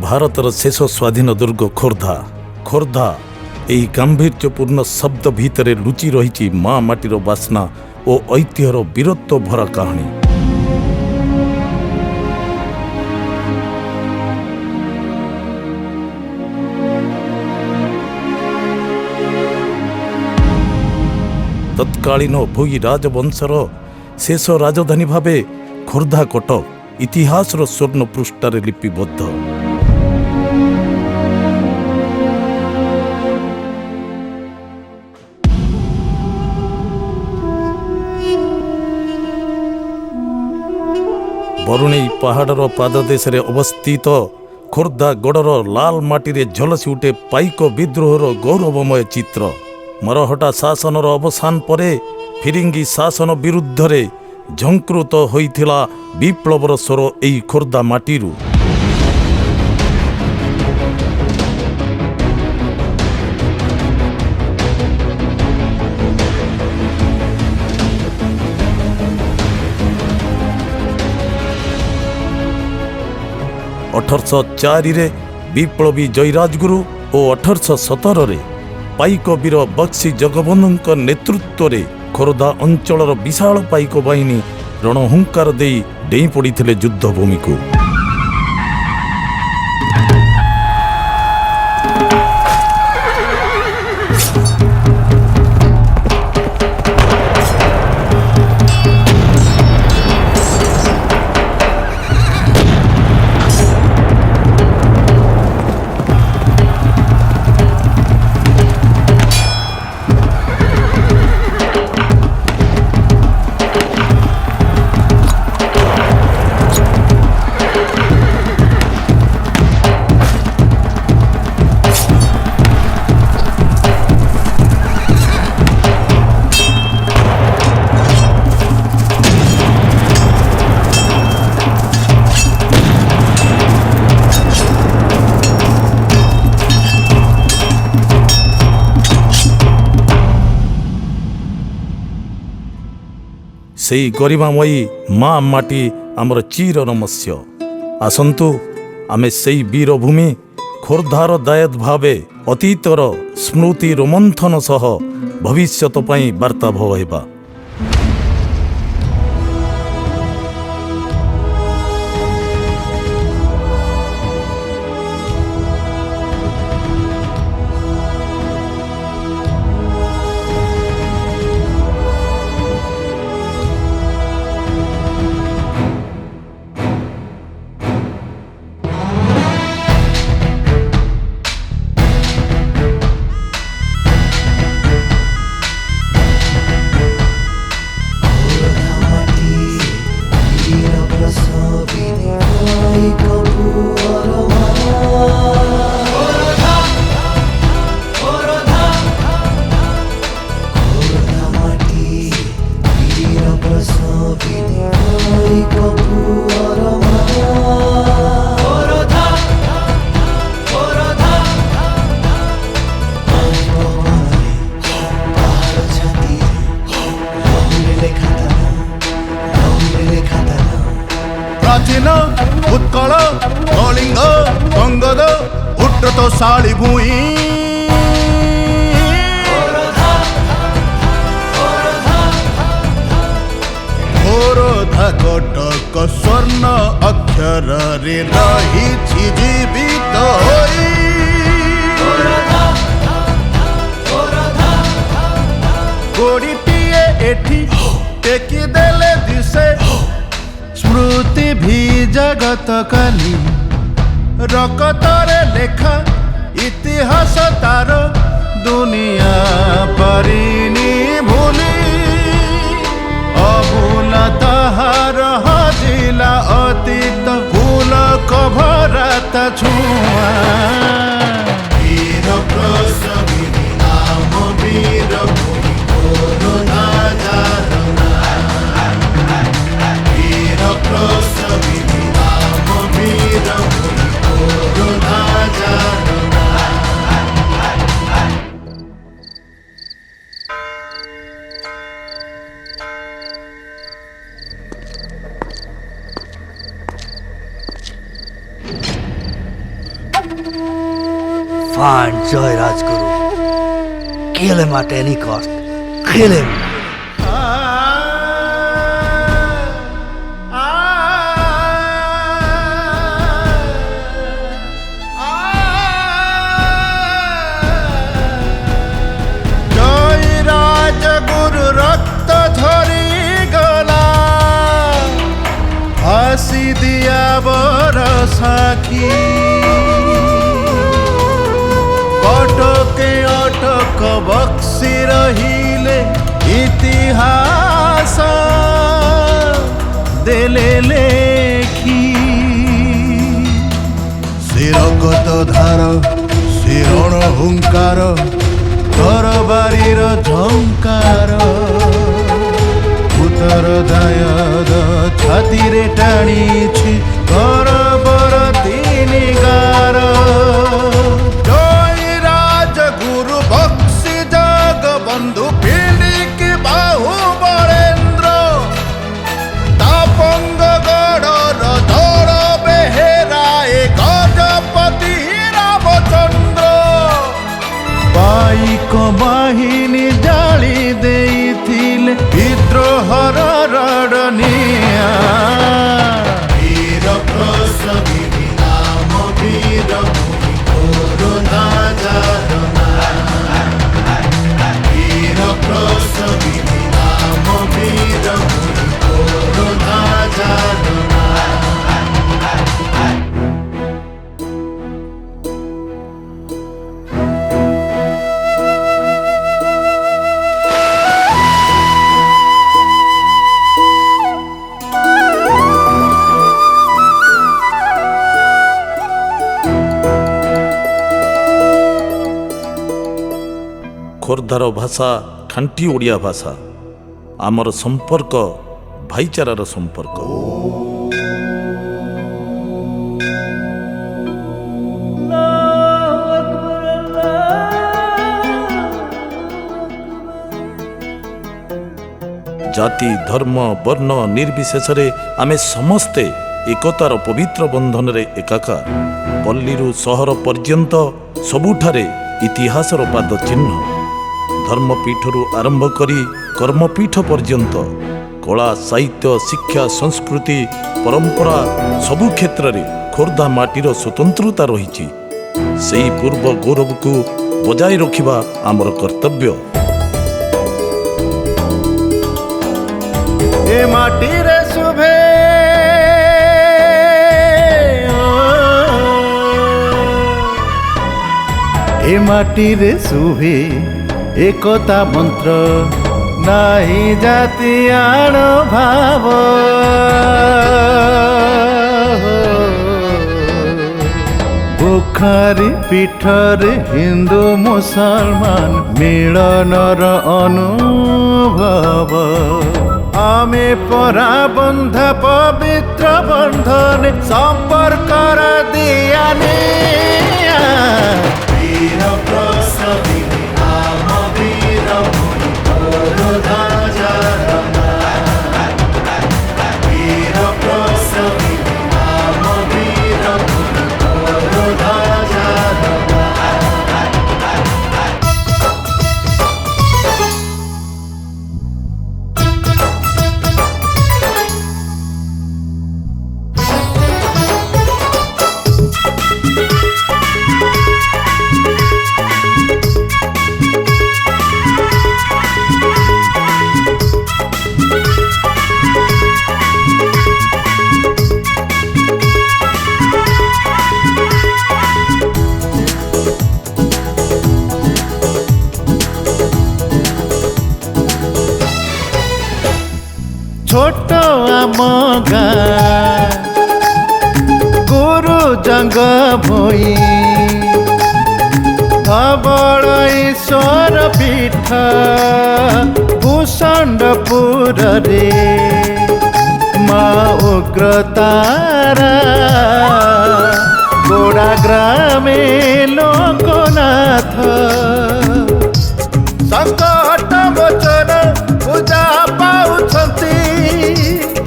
ଭାରତର ଶେଷ ସ୍ୱାଧୀନ ଦୁର୍ଗ ଖୋର୍ଦ୍ଧା। ଖୋର୍ଦ୍ଧା ଏହି ଗାମ୍ଭୀର୍ଯ୍ୟପୂର୍ଣ୍ଣ ଶବ୍ଦ ଭିତରେ ଲୁଚି ରହିଛି ମା ମାଟିର ବାସ୍ନା ଓ ଐତିହ୍ୟର ବୀରତ୍ୱ ଭରା କାହାଣୀ। ତତ୍କାଳୀନ ଭୋଇ ରାଜବଂଶର ଶେଷ ରାଜଧାନୀ ଭାବେ ଖୋର୍ଦ୍ଧା କଟକ ଇତିହାସର ସ୍ୱର୍ଣ୍ଣ ପୃଷ୍ଠାରେ ଲିପିବଦ୍ଧ। ବରୁଣେଇ ପାହାଡ଼ର ପାଦଦେଶରେ ଅବସ୍ଥିତ ଖୋର୍ଦ୍ଧା ଗଡ଼ର ଲାଲ ମାଟିରେ ଝଲସି ଉଠେ ପାଇକ ବିଦ୍ରୋହର ଗୌରବମୟ ଚିତ୍ର। ମରହଟା ଶାସନର ଅବସାନ ପରେ ଫିରିଙ୍ଗି ଶାସନ ବିରୁଦ୍ଧରେ ଝଙ୍କୃତ ହୋଇଥିଲା ବିପ୍ଳବର ସ୍ୱର ଏହି ଖୋର୍ଦ୍ଧା ମାଟିରୁ। ଅଠରଶହ ଚାରିରେ ବିପ୍ଳବୀ ଜୟୀରାଜଗୁରୁ ଓ 1817ରେ ପାଇକ ବୀର ବକ୍ସି ଜଗବନ୍ଧୁଙ୍କ ନେତୃତ୍ୱରେ ଖୋର୍ଦ୍ଧା ଅଞ୍ଚଳର ବିଶାଳ ପାଇକ ବାହିନୀ ରଣହୁଙ୍କାର ଦେଇ ଡେଇଁ ପଡ଼ିଥିଲେ ଯୁଦ୍ଧଭୂମିକୁ। ସେହି ଗରିମାମୟୀ ମା ମାଟି ଆମର ଚିର ନମସ୍ୟ। ଆସନ୍ତୁ ଆମେ ସେହି ବୀରଭୂମି ଖୋର୍ଦ୍ଧାର ଦାୟଦ ଭାବେ ଅତୀତର ସ୍ମୃତି ରୋମନ୍ଥନ ସହ ଭବିଷ୍ୟତ ପାଇଁ ବାର୍ତ୍ତାବହ ହେବା। प्राचीन उत्कल कलिंग अंगद उट्टत शाली भूई खोर्धा कटक स्वर्ण अक्षर रे रही जीवित होई गोड़ीटीए एठी टेकी देले दिसे स्मृति भी जगत काली रकतरे लेखा इतिहास तार दुनिया परिनी भूली अभूला ताहार हजिला अतीत फूल कभराता छुआ वीर प्रसविनी नाम वीर भूमि कोरोना जारना वीर प्रसविनी नाम वीर भूमि corona जारना। find Joy Rajguru. Kill him at any cost. Kill him. জয় রাজগুরু রক্ত ঝরি গলা ফাঁসি দিয়া বর সাক্ষী কটকে অটক বক্সি রহিলে ইতিহাস দেলে লেখি শিরগত ধার শিরণ হুঙ্কার তরবারির ঝঙ্কার উত্তর দায়দ ছাতিরে টাଣିছি গরবর তিনি গার জয় রাজগুরু বক্সি জগবন্ধু পিলিকি বাহু বরেন্দ্র তাপঙ্গ গড়র দৌড় বেহেরায় গজপতি রামচন্দ্র পাইক বাহিনী জাଳି ଦେଇଥିଲେ ବିଦ୍ରୋହର ରଡ଼ନିଆ ବୀର ପ୍ରସବୀ ରାମ ବୀର ଭୂମି କରୁଣା ଜାରନା ବୀର ପ୍ରସବୀ ରାମ ବୀର ଭୂମି କରୁଣା ଜାରନା ଖୋର୍ଦ୍ଧାର ଭାଷା ଖାଣ୍ଟି ଓଡ଼ିଆ ଭାଷା। ଆମର ସମ୍ପର୍କ ଭାଇଚାରାର ସମ୍ପର୍କ। ଜାତି ଧର୍ମ ବର୍ଣ୍ଣ ନିର୍ବିଶେଷରେ ଆମେ ସମସ୍ତେ ଏକତାର ପବିତ୍ର ବନ୍ଧନରେ ଏକାକାର। ପଲ୍ଲୀରୁ ସହର ପର୍ଯ୍ୟନ୍ତ ସବୁଠାରେ ଇତିହାସର ପାଦ ଚିହ୍ନ। ଧର୍ମପୀଠରୁ ଆରମ୍ଭ କରି କର୍ମପୀଠ ପର୍ଯ୍ୟନ୍ତ କଳା ସାହିତ୍ୟ ଶିକ୍ଷା ସଂସ୍କୃତି ପରମ୍ପରା ସବୁ କ୍ଷେତ୍ରରେ ଖୋର୍ଦ୍ଧା ମାଟିର ସ୍ୱତନ୍ତ୍ରତା ରହିଛି। ସେହି ପୂର୍ବ ଗୌରବକୁ ବଜାୟ ରଖିବା ଆମର କର୍ତ୍ତବ୍ୟ। ଏ ମାଟିରେ ଶୁଭେ ଏ ମାଟିରେ ଶୁଭେ একতা মন্ত্র নাহি জাতি আণ ভাব বুখারি পিঠরে হিন্দু মুসলমান মিলনর অনুভব আমি পরা বন্ধ পবিত্র বন্ধনে সম্পর্কর দিয়ানি বীর প্রসবী ছোট আম গাঁ গুরু জঙ্গ ভই ধবল ঈশ্বর পীঠ ভূষণ্ডপুরে মা উগ্রতারা গোড়া গ্রামে লোকনাথ সংকট বচন পূজা পাউଛନ୍ତି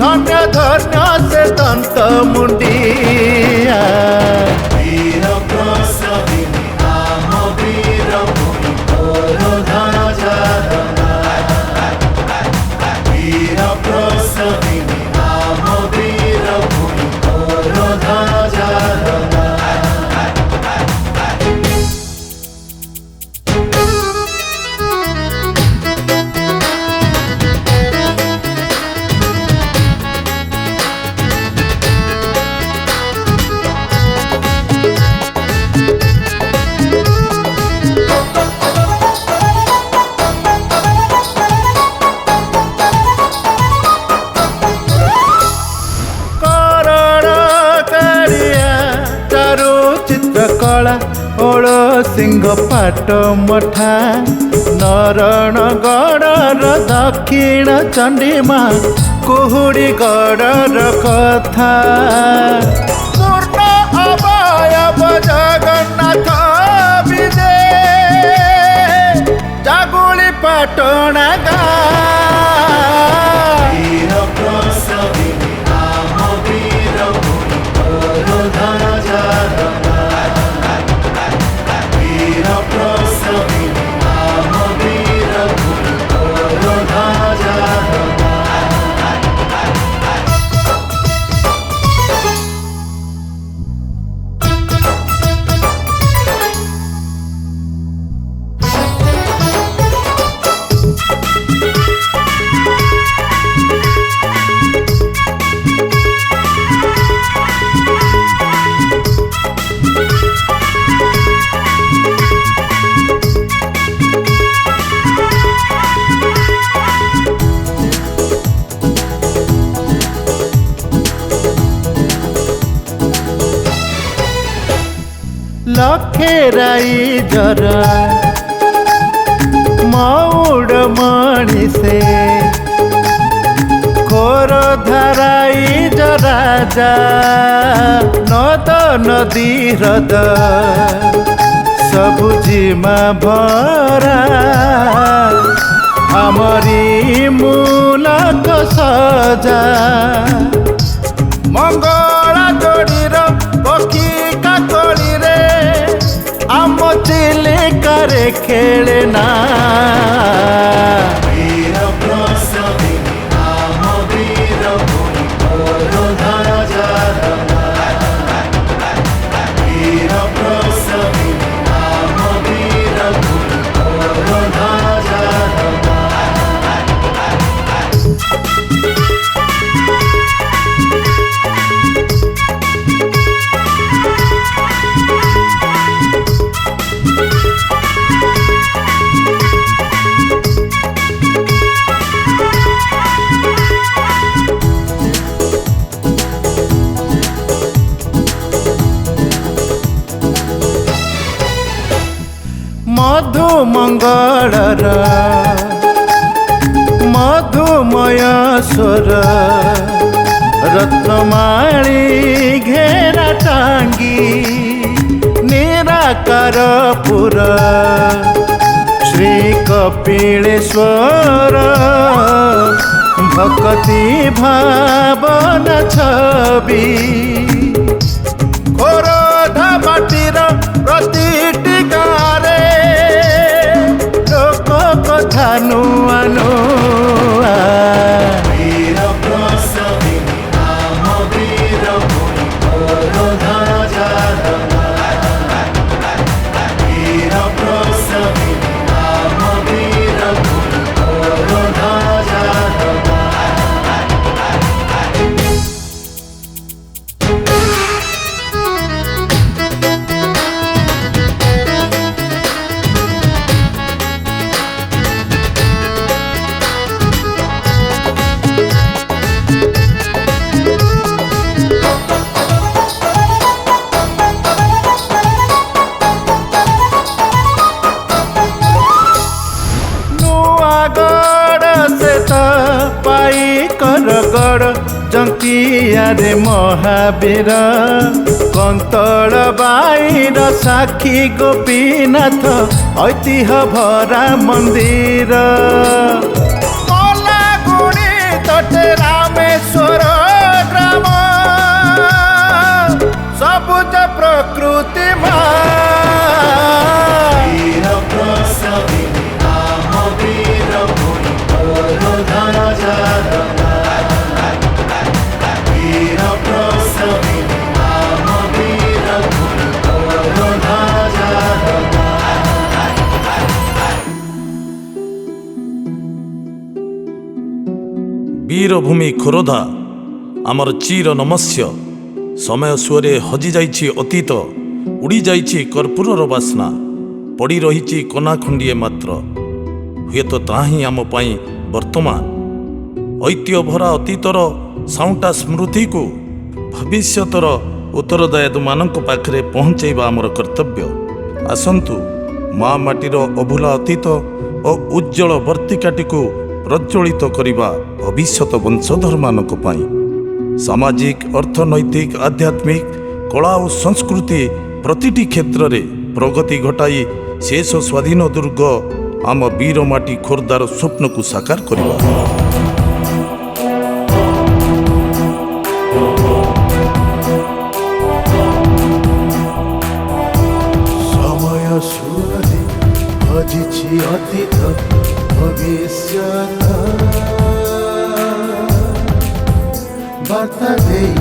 ধন্য ধন্য ସେ ଦନ୍ତ ମୁଣ୍ଡିଆ ବୀର ପ୍ରସବୀ ରାମ ବସ୍ତ୍ର କଳା ଓଳ ସିଂହ ପାଟ ମଠା ନରଣ ଗଡ଼ର ଦକ୍ଷିଣ ଚଣ୍ଡୀମା କୁହୁଡ଼ି ଗଡ଼ର କଥା ପୂର୍ଣ୍ଣ ଅବୟବ ଜଗନ୍ନାଥ ବିଜେ ଜାଗୁଳି ପାଟଣା ଗାଁ लखे राई जरा मौड़ मणि से खोर धराई जराजा नद नदी हृद सबु जिमा भरा हमरी मूलक सजा मंगला जोड़ीर पक्षी काकड़ी रे आम चिलिकारे खेले ना मधु मंगलर मधुमय स्वर रत्नमाणी घेरा टांगी निराकार पुर श्री कपिलेश्वर भक्ति भावना छवि खोरधा माटीर प्रतिटी गारे लोक कथा नुआ नुआ गड़ जंकिया रे महावीर कंतल बाईर साक्षी गोपीनाथ ऐतिह्य भरा मंदिर कलागुणी तटे रामेश्वर ग्राम सबुज प्रकृति माँ वीरभूमि खोरधा आमर चीर नमस्य समय सुअरे हजि जाइछि अतीत उड़ी जाइछि कर्पूरर बास्ना पड़ी रहिछि कनाखंडिए मात्र हुए तो ताही आम पाई वर्तमान ऐतिह्य भरा अतीतर साउंटा स्मृति को भविष्यतर ଉତ୍ତରଦାୟୀମାନଙ୍କ ପାଖରେ ପହଞ୍ଚାଇବା ଆମର କର୍ତ୍ତବ୍ୟ। ଆସନ୍ତୁ ମା ମାଟିର ଅଭୁଲା ଅତୀତ ଓ ଉଜ୍ଜଳ ବର୍ତ୍ତିକାଟିକୁ ପ୍ରଜ୍ୱଳିତ କରିବା ଭବିଷ୍ୟତ ବଂଶଧରମାନଙ୍କ ପାଇଁ। ସାମାଜିକ, ଅର୍ଥନୈତିକ, ଆଧ୍ୟାତ୍ମିକ, କଳା ଓ ସଂସ୍କୃତି ପ୍ରତିଟି କ୍ଷେତ୍ରରେ ପ୍ରଗତି ଘଟାଇ ଶେଷ ସ୍ୱାଧୀନ ଦୁର୍ଗ ଆମ ବୀର ମାଟି ଖୋର୍ଦ୍ଧାର ସ୍ୱପ୍ନକୁ ସାକାର କରିବା। ସମୟ ସୁରରେ ଭଜିଛି ଅତୀତ ଭବିଷ୍ୟତ ବାର୍ତ୍ତା ଦେଇ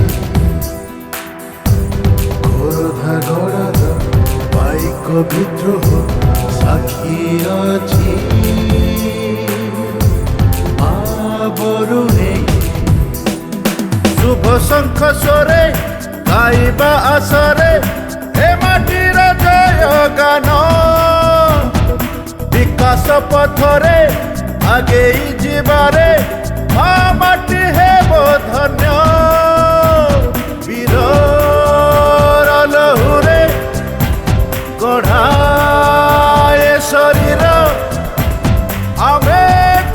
ଖୋର୍ଦ୍ଧା ଗଡ଼ର ପାଇକ ବିଦ୍ରୋହ ସାକ୍ଷୀ ଅଛି। ମା ବରୁଣେଇ ଶୁଭ ଶଙ୍ଖ ସ୍ୱରେ ଗାଇବା ଆଶରେ ଏ ମାଟିର ଜୟ ଗାନ। ବିକାଶ ପଥରେ ଆଗେଇ ଯିବାରେ ମା ମାଟି ହେବ ଧନ୍ୟ। ବୀରର ଲହୁରେ ଗଢ଼ାଏ ଶରୀର ଆମେ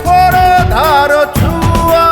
ଖୋର୍ଦ୍ଧାର ଛୁଆ।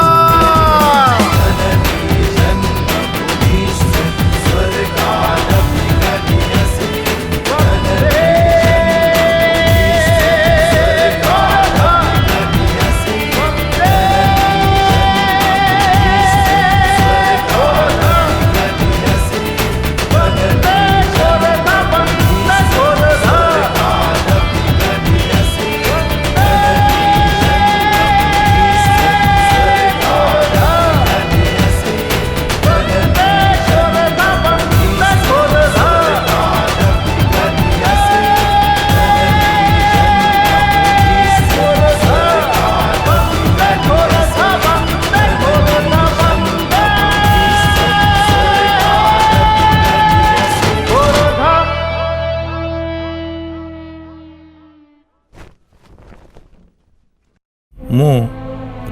ମୁଁ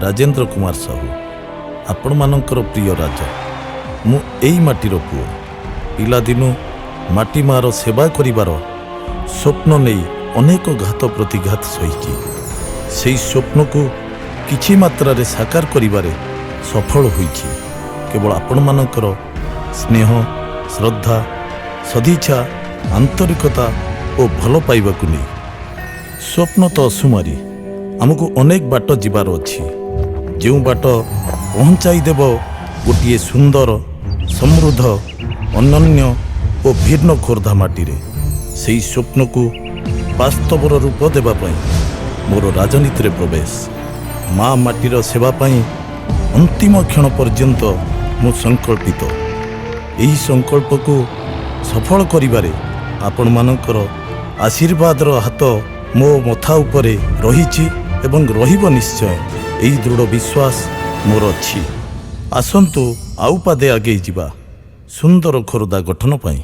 ରାଜେନ୍ଦ୍ର କୁମାର ସାହୁ, ଆପଣମାନଙ୍କର ପ୍ରିୟ ରାଜା। ମୁଁ ଏଇ ମାଟିର ପୁଅ। ପିଲାଦିନୁ ମାଟି ମାର ସେବା କରିବାର ସ୍ୱପ୍ନ ନେଇ ଅନେକ ଘାତ ପ୍ରତିଘାତ ସହିଛି। ସେହି ସ୍ୱପ୍ନକୁ କିଛି ମାତ୍ରାରେ ସାକାର କରିବାରେ ସଫଳ ହୋଇଛି କେବଳ ଆପଣମାନଙ୍କର ସ୍ନେହ, ଶ୍ରଦ୍ଧା, ସଦିଚ୍ଛା, ଆନ୍ତରିକତା ଓ ଭଲ ପାଇବାକୁ ନେଇ। ସ୍ୱପ୍ନ ତ ଅସୁମାରୀ, ଆମକୁ ଅନେକ ବାଟ ଯିବାର ଅଛି। ଯେଉଁ ବାଟ ପହଞ୍ଚାଇ ଦେବ ଗୋଟିଏ ସୁନ୍ଦର, ସମୃଦ୍ଧ, ଅନନ୍ୟ ଓ ଭିନ୍ନ ଖୋର୍ଦ୍ଧା ମାଟିରେ, ସେହି ସ୍ୱପ୍ନକୁ ବାସ୍ତବର ରୂପ ଦେବା ପାଇଁ ମୋର ରାଜନୀତିରେ ପ୍ରବେଶ। ମା ମାଟିର ସେବା ପାଇଁ ଅନ୍ତିମ କ୍ଷଣ ପର୍ଯ୍ୟନ୍ତ ମୁଁ ସଂକଳ୍ପିତ। ଏହି ସଂକଳ୍ପକୁ ସଫଳ କରିବାରେ ଆପଣମାନଙ୍କର ଆଶୀର୍ବାଦର ହାତ ମୋ ମଥା ଉପରେ ରହିଛି ଏବଂ ରହିବ ନିଶ୍ଚୟ। ଏହି ଦୃଢ଼ ବିଶ୍ୱାସ ମୋର ଅଛି। ଆସନ୍ତୁ ଆଉ ପାଦେ ଆଗେଇ ଯିବା ସୁନ୍ଦର ଖୋର୍ଦ୍ଧା ଗଠନ ପାଇଁ।